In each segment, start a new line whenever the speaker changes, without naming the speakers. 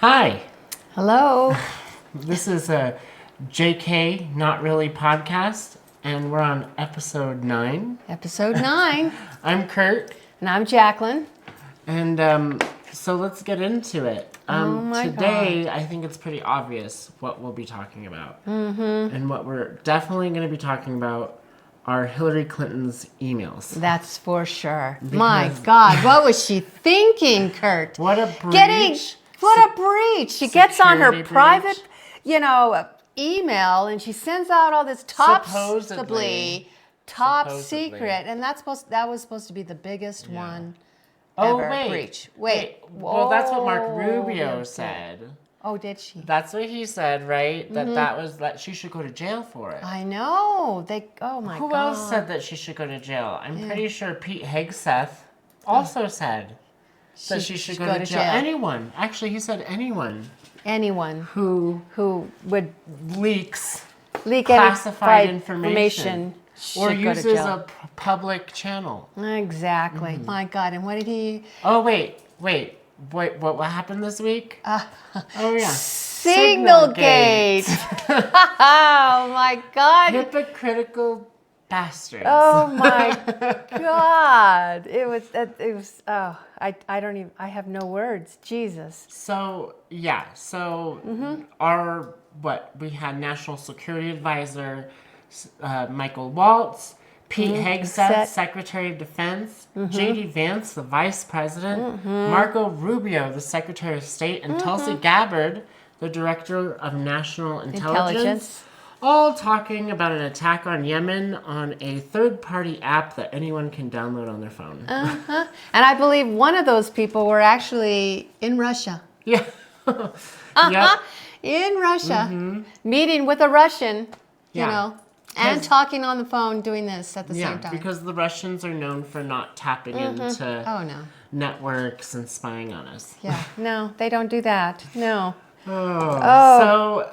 Hi.
Hello.
This is a JK Not Really podcast, and we're on episode 9.
Episode 9.
I'm Kurt.
And I'm Jacqueline.
And so let's get into it.
Oh my
today,
God.
I think it's pretty obvious what we'll be talking about. Mm-hmm. And what we're definitely going to be talking about are Hillary Clinton's emails.
That's for sure. My God, what was she thinking, Kurt?
What a breach.
What a breach. She gets on her
Security
private, email and she sends out all this top
Supposedly.
secret. And that was supposed to be the biggest one
Oh,
ever.
wait.
Breach. Wait.
Well, that's what Mark Rubio said.
Oh, did she?
That's what he said, right? That she should go to jail for it.
I know. Oh my God.
Who else said that she should go to jail? I'm pretty sure Pete Hegseth also said that she should go to jail. Anyone. Actually, he said anyone.
Anyone
who
would
leak
classified
information or uses a public channel.
Exactly. Mm-hmm. My God. And what did he...
Oh, wait. What happened this week? Oh, yeah.
Signalgate. Oh, my God.
Hypocritical bastards.
Oh, my God. It was, I have no words. Jesus.
So, yeah. So, we had National Security Advisor Michael Waltz, Pete Hegseth, Secretary of Defense, J.D. Vance, the Vice President, Marco Rubio, the Secretary of State, and Tulsi Gabbard, the Director of National Intelligence, all talking about an attack on Yemen on a third-party app that anyone can download on their phone.
And I believe one of those people were actually in Russia.
Yeah.
Yep. In Russia, meeting with a Russian, and talking on the phone, doing this at the same time.
Yeah, because the Russians are known for not tapping into networks and spying on us.
Yeah, no, they don't do that. No.
So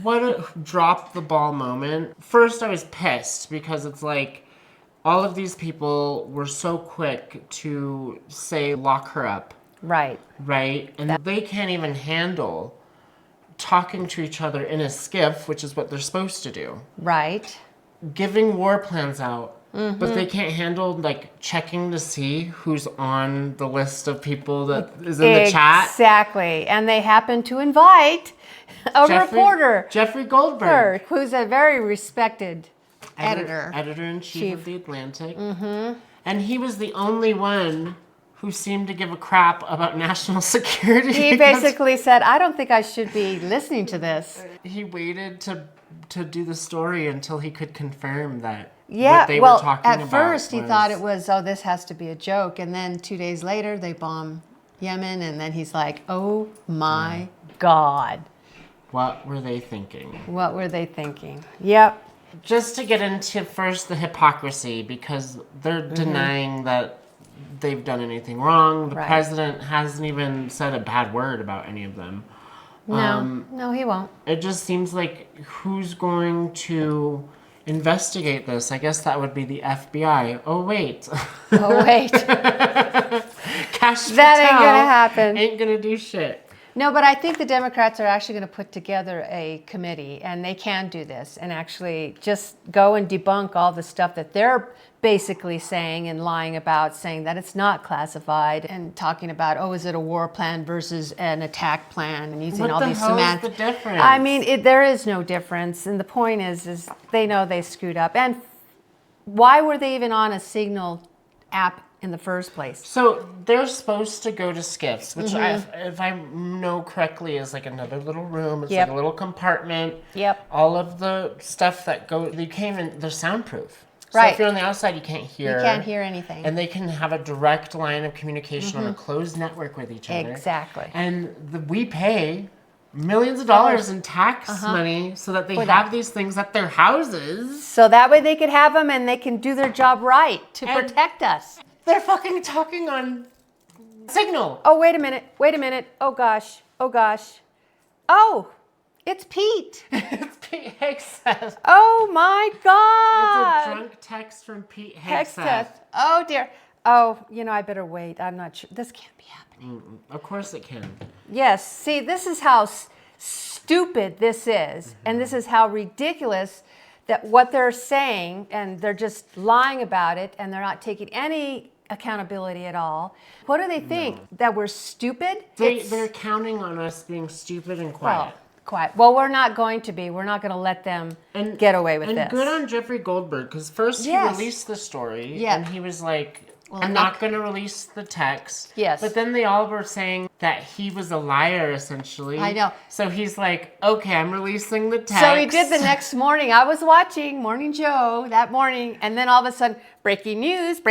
what a drop the ball moment. First, I was pissed because it's like all of these people were so quick to say, lock her up.
Right.
Right? And they can't even handle talking to each other in a skiff, which is what they're supposed to do.
Right. Giving
war plans out, but they can't handle checking to see who's on the list of people that is in the chat.
Exactly. And they happen to invite a reporter,
Jeffrey Goldberg,
who's a very respected
editor-in-chief of The Atlantic. And he was the only one who seemed to give a crap about national security.
He basically said, I don't think I should be listening to this.
He waited to do the story until he could confirm that what they were talking about.
At first he thought it was, this has to be a joke. And then 2 days later, they bomb Yemen. And then he's like, oh my God.
What were they thinking?
What were they thinking? Yep.
Just to get into first the hypocrisy, because they're denying that they've done anything wrong. The president hasn't even said a bad word about any of them.
No, he won't.
It just seems like who's going to investigate this? I guess that would be the FBI. Oh, wait. Cash
that ain't gonna happen.
Ain't gonna do shit.
No, but I think the Democrats are actually going to put together a committee, and they can do this, and actually just go and debunk all the stuff that they're basically saying and lying about, saying that it's not classified, and talking about, is it a war plan versus an attack plan, and using all these semantics.
What the hell is the difference?
I mean, there is no difference, and the point is they know they screwed up. And why were they even on a Signal app in the first place?
So they're supposed to go to skiffs, which if I know correctly is like another little room. It's like a little compartment.
Yep.
All of the stuff that you can't even, they're soundproof. So
Right.
if you're on the outside, you can't hear.
You can't hear anything.
And they can have a direct line of communication on a closed network with each other.
Exactly.
And we pay millions of dollars in tax money so that they have these things at their houses.
So that way they could have them and they can do their job right to protect us.
They're fucking talking on Signal.
Oh, wait a minute. Oh, gosh. Oh, it's Pete.
It's Pete Hegseth.
Oh, my God.
It's a drunk text from Pete Hegseth.
Oh, dear. oh, I better wait. I'm not sure. This can't be happening.
Of course it can.
Yes. See, this is how stupid this is. And this is how ridiculous that what they're saying, and they're just lying about it, and they're not taking any accountability at all. What do they think? That we're stupid?
They're counting on us being stupid and quiet.
Well, quiet. Well, we're not going to be. We're not going to let them get away with this.
And good on Jeffrey Goldberg, because first he released the story, and he was like, I'm not going to release the text.
Yes.
But then they all were saying that he was a liar, essentially.
I know.
So he's like, okay, I'm releasing the text.
So he did the next morning. I was watching Morning Joe that morning, and then all of a sudden, breaking news,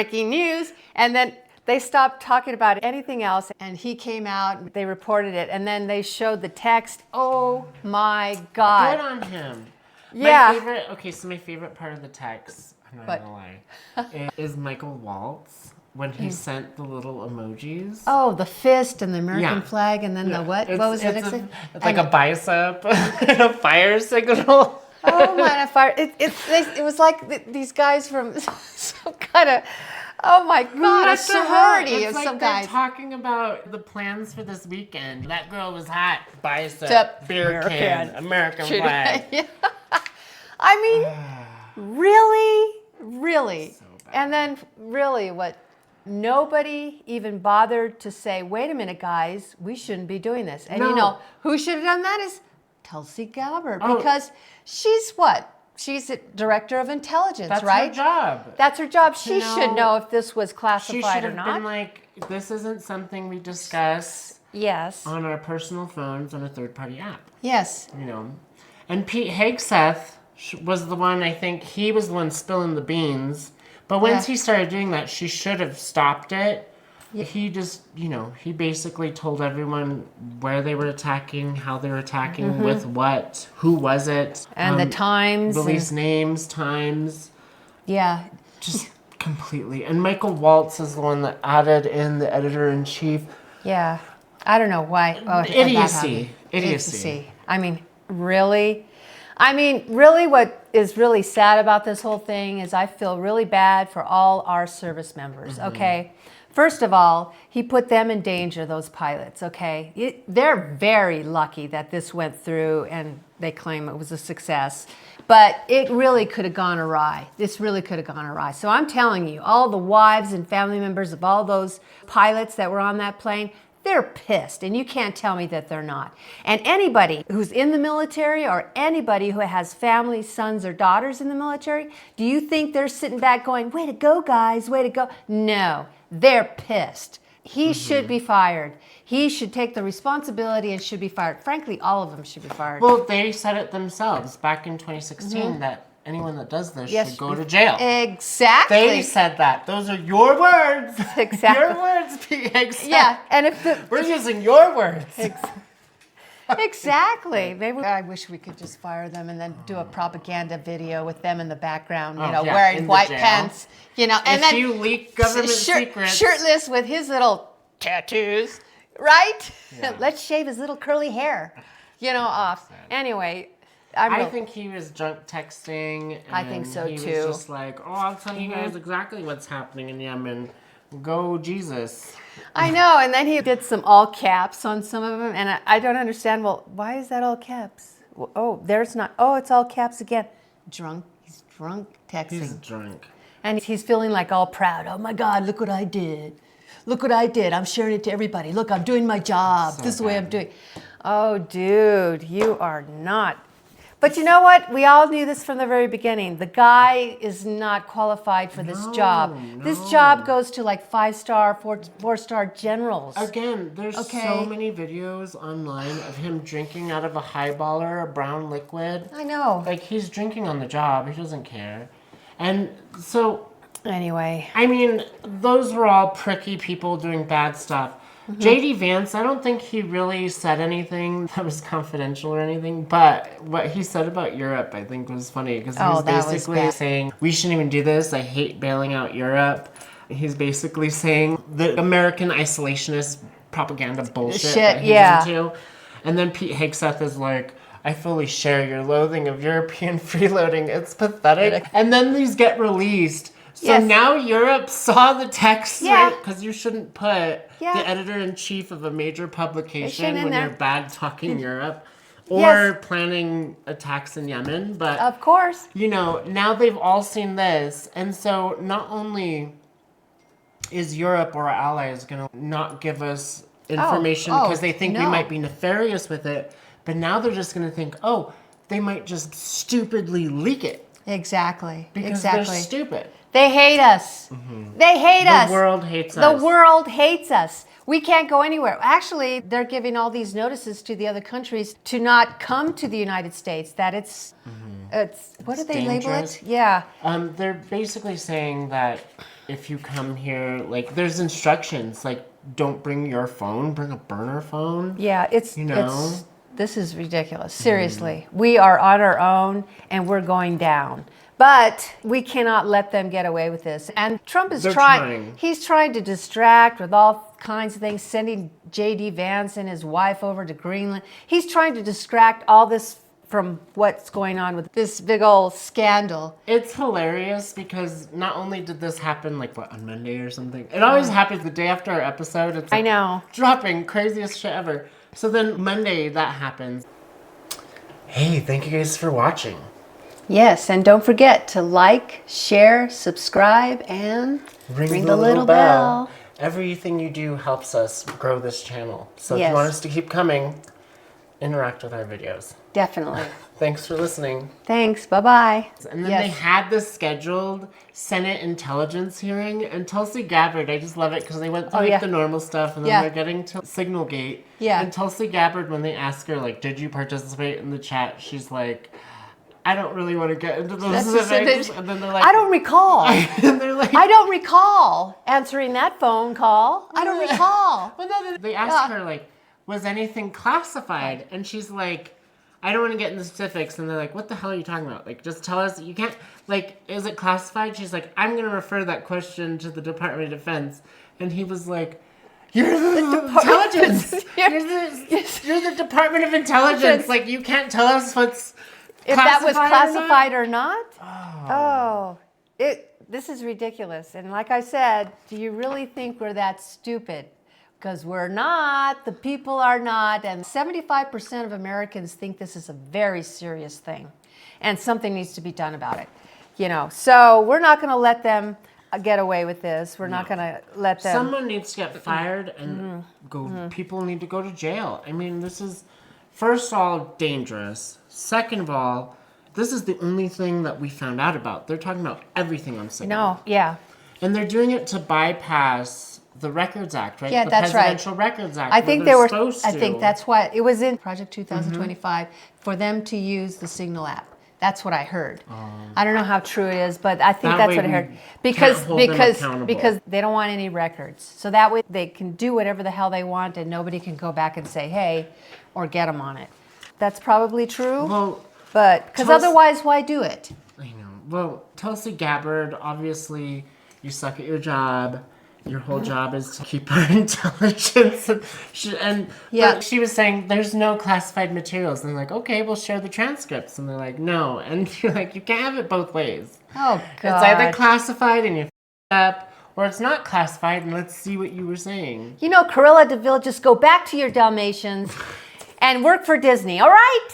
and then they stopped talking about anything else, and he came out, they reported it, and then they showed the text. Oh my God.
Good on him.
Yeah.
My favorite part of the text, I'm not gonna lie, is Michael Waltz when he sent the little emojis.
Oh, the fist and the American flag, and then the what? What was it?
It's like a bicep and a fire signal.
Oh my fire! It was like these guys from some kind of. Oh my God! A sorority of some guys.
They're talking about the plans for this weekend. That girl was hot. Bicep, beer can, American flag.
Yeah. I mean, really,
So bad.
and then really, what? Nobody even bothered to say, "Wait a minute, guys, we shouldn't be doing this." And who should have done that is Tulsi Gabbard, because she's what? She's the director of intelligence, right?
That's her job.
That's her job. She should know if this was classified or not.
She should have been like, this isn't something we discuss on our personal phones on a third-party app.
Yes.
And Pete Hegseth was the one, I think, he was the one spilling the beans. But once he started doing that, she should have stopped it. Yeah. He just, he basically told everyone where they were attacking, how they were attacking, with what, who was it.
And the times.
Release names, times.
Yeah.
Just completely. And Michael Waltz is the one that added in the editor-in-chief.
Yeah. I don't know why. Oh,
Idiocy.
I mean, really, what is really sad about this whole thing is I feel really bad for all our service members, okay? First of all, he put them in danger, those pilots, okay? They're very lucky that this went through and they claim it was a success. But it really could have gone awry. This really could have gone awry. So I'm telling you, all the wives and family members of all those pilots that were on that plane, they're pissed, and you can't tell me that they're not. And anybody who's in the military or anybody who has family, sons or daughters in the military, do you think they're sitting back going, way to go, guys, way to go? No, they're pissed. He should be fired. He should take the responsibility and should be fired. Frankly, all of them should be fired.
Well, they said it themselves back in 2016 that anyone that does this should go to jail.
Exactly.
They said that. Those are your words.
Exactly.
Your words, Pete Hegseth.
Yeah, and if
we're using your words.
Exactly. Maybe I wish we could just fire them and then do a propaganda video with them in the background, wearing white pants, and
if
then
you leak government secrets,
shirtless with his little tattoos, right? Yeah. Let's shave his little curly hair, off. Anyway.
I think he was drunk texting. And
I think so
he
too.
He was just like, I'll tell you guys exactly what's happening in Yemen. Go Jesus.
I know. And then he did some all caps on some of them. And I don't understand. Well, why is that all caps? There's not. Oh, it's all caps again. Drunk. He's drunk texting.
He's drunk.
And he's feeling like all proud. Oh my God, look what I did. Look what I did. I'm sharing it to everybody. Look, I'm doing my job. This is the way I'm doing. Oh, dude, you are not. But you know what? We all knew this from the very beginning. The guy is not qualified for this job. No. This job goes to like 5-star, 4-star generals.
Again, there's so many videos online of him drinking out of a highballer, a brown liquid.
I know.
Like, he's drinking on the job. He doesn't care. And so...
Anyway.
I mean, those were all pricky people doing bad stuff. J.D. Vance, I don't think he really said anything that was confidential or anything, but what he said about Europe, I think, was funny, because he was basically saying, we shouldn't even do this, I hate bailing out Europe. He's basically saying the American isolationist propaganda bullshit that he's into. And then Pete Hegseth is like, I fully share your loathing of European freeloading. It's pathetic. And then these get released. So now Europe saw the text,
Yeah.
right? Because you shouldn't put the editor-in-chief of a major publication when you're bad-talking Europe or planning attacks in Yemen. But,
of course.
you know, now they've all seen this. And so not only is Europe or our allies going to not give us information because they think we might be nefarious with it, but now they're just going to think, oh, they might just stupidly leak it.
Exactly.
Because they're stupid.
They hate us. They hate us.
The world hates us.
The world hates us. We can't go anywhere. Actually, they're giving all these notices to the other countries to not come to the United States. That it's what do they label it? Yeah.
They're basically saying that if you come here, like, there's instructions, like, don't bring your phone, bring a burner phone.
Yeah, it's,
you know?
This is ridiculous. Seriously. We are on our own and we're going down. But we cannot let them get away with this. And Trump is trying. He's trying to distract with all kinds of things, sending J.D. Vance and his wife over to Greenland. He's trying to distract all this from what's going on with this big old scandal.
It's hilarious because not only did this happen, like, what, on Monday or something? It always happens the day after our episode. It's like,
I know.
Dropping craziest shit ever. So then Monday that happens. Hey, thank you guys for watching.
Yes, and don't forget to like, share, subscribe, and ring the little bell.
Everything you do helps us grow this channel. So if you want us to keep coming, interact with our videos.
Definitely.
Thanks for listening.
Thanks. Bye-bye.
And then they had this scheduled Senate intelligence hearing, and Tulsi Gabbard, I just love it because they went through like the normal stuff, and then they're getting to Signalgate.
Yeah.
And Tulsi Gabbard, when they ask her, like, did you participate in the chat? She's like, I don't really want to get into the specifics. And then they're like,
I don't recall.
And they're like,
I don't recall answering that phone call. I don't recall.
Well, no, they asked her, like, was anything classified? And she's like, I don't want to get into specifics. And they're like, what the hell are you talking about? Like, just tell us. You can't, like, is it classified? She's like, I'm going to refer that question to the Department of Defense. And he was like, you're the intelligence. You're the Department of Intelligence. Like, you can't tell us what's
if that was classified or not. This is ridiculous. And like I said, do you really think we're that stupid? Because we're not, the people are not, and 75% of Americans think this is a very serious thing, and something needs to be done about it. You know, so we're not going to let them get away with this. We're not going to let them.
Someone needs to get fired, and people need to go to jail. I mean, this is, first of all, dangerous. Second of all, this is the only thing that we found out about. They're talking about everything on Signal.
No, yeah.
And they're doing it to bypass the Records Act, right?
Yeah,
the
that's
Presidential Records Act.
I think they were
supposed to.
I think that's why it was in Project 2025 for them to use the Signal app. That's what I heard. I don't know how true it is, but I think that's what I heard. Because they don't want any records. So that way they can do whatever the hell they want and nobody can go back and say, hey, or get them on it. That's probably true.
Well,
but because otherwise, why do it?
I know. Well, Tulsi Gabbard, obviously, you suck at your job. Your whole job is to keep our intelligence. But she was saying there's no classified materials. And they're like, okay, we'll share the transcripts. And they're like, no. And you're like, you can't have it both ways.
Oh, God.
It's either classified and you up, or it's not classified and let's see what you were saying.
You know, Cruella de Vil, just go back to your Dalmatians and work for Disney, all right?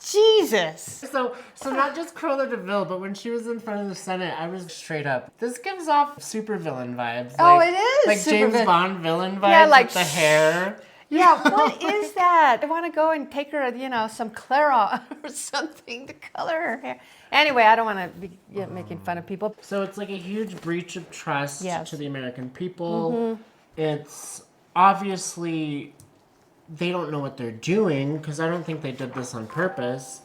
Jesus.
So not just Cruella de Vil, but when she was in front of the Senate, I was straight up. This gives off supervillain vibes.
It is
like James Bond villain vibes.
Yeah, like
with the hair.
Yeah, what is that? I want to go and take her, some Clara or something to color her hair. Anyway, I don't want to be making fun of people.
So it's like a huge breach of trust to the American people. It's obviously they don't know what they're doing because I don't think they did this on purpose.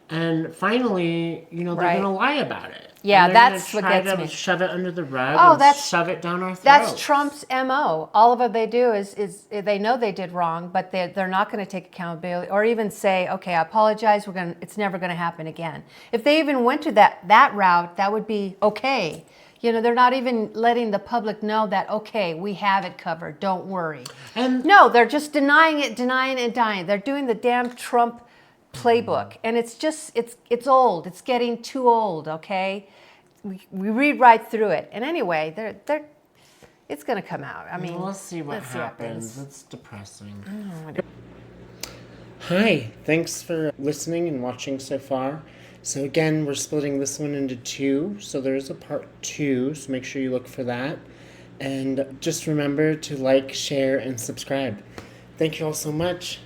And finally, they're going to lie about it.
Yeah, that's what gets me.
Shove it under the rug shove it down our throats.
That's Trump's MO. All of what they do is they know they did wrong, but they're not going to take accountability or even say, okay, I apologize. It's never going to happen again. If they even went to that route, that would be okay. They're not even letting the public know that, okay, we have it covered. Don't worry. And no, they're just denying it, and dying. They're doing the damn Trump playbook. And it's old. It's getting too old, okay? we read right through it. And anyway, it's going to come out. I mean,
we'll see what
let's see what
happens.
happens.
It's depressing.
Oh,
Hi, thanks for listening and watching so far. So again, we're splitting this one into 2. So there is a part 2, so make sure you look for that. And just remember to like, share, and subscribe. Thank you all so much.